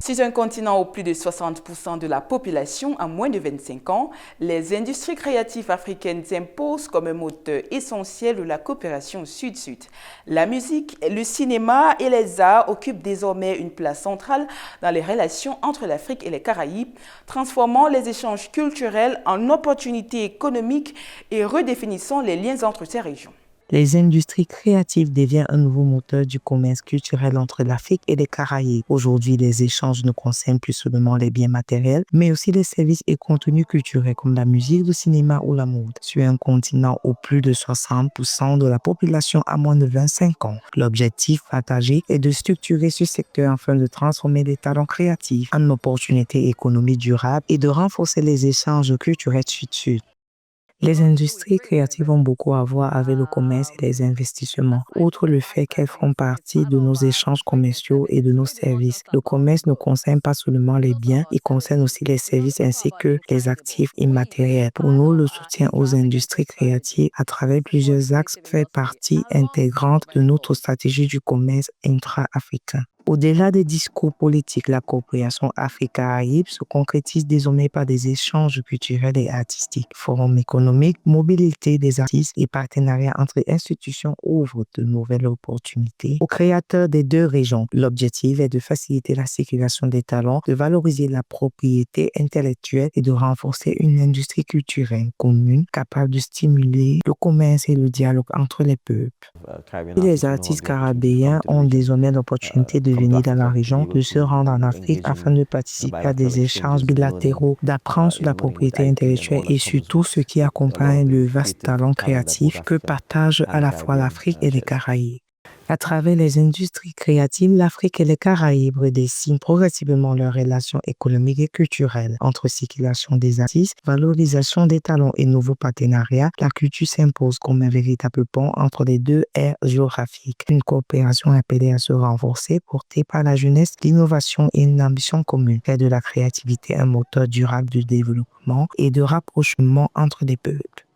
Sur un continent où plus de 60% de la population a moins de 25 ans, les industries créatives africaines s'imposent comme un moteur essentiel de la coopération sud-sud. La musique, le cinéma et les arts occupent désormais une place centrale dans les relations entre l'Afrique et les Caraïbes, transformant les échanges culturels en opportunités économiques et redéfinissant les liens entre ces régions. Les industries créatives deviennent un nouveau moteur du commerce culturel entre l'Afrique et les Caraïbes. Aujourd'hui, les échanges ne concernent plus seulement les biens matériels, mais aussi les services et contenus culturels comme la musique, le cinéma ou la mode. Sur un continent où plus de 60% de la population a moins de 25 ans, l'objectif partagé est de structurer ce secteur afin de transformer les talents créatifs en opportunités économiques durables et de renforcer les échanges culturels sud-sud. Les industries créatives ont beaucoup à voir avec le commerce et les investissements. Outre le fait qu'elles font partie de nos échanges commerciaux et de nos services, le commerce ne concerne pas seulement les biens, il concerne aussi les services ainsi que les actifs immatériels. Pour nous, le soutien aux industries créatives à travers plusieurs axes fait partie intégrante de notre stratégie du commerce intra-africain. Au-delà des discours politiques, la coopération Afrique-Caraïbes se concrétise désormais par des échanges culturels et artistiques. Forums économiques, mobilité des artistes et partenariats entre institutions ouvrent de nouvelles opportunités aux créateurs des deux régions. L'objectif est de faciliter la circulation des talents, de valoriser la propriété intellectuelle et de renforcer une industrie culturelle commune capable de stimuler le commerce et le dialogue entre les peuples. Et les artistes caribéens ont désormais l'opportunité de venir dans la région, de se rendre en Afrique afin de participer à des échanges bilatéraux, d'apprendre sur la propriété intellectuelle et sur tout ce qui accompagne le vaste talent créatif que partagent à la fois l'Afrique et les Caraïbes. À travers les industries créatives, l'Afrique et les Caraïbes redessinent progressivement leurs relations économiques et culturelles. Entre circulation des artistes, valorisation des talents et nouveaux partenariats, la culture s'impose comme un véritable pont entre les deux aires géographiques. Une coopération appelée à se renforcer, portée par la jeunesse, l'innovation et une ambition commune, fait de la créativité un moteur durable de développement et de rapprochement entre les peuples.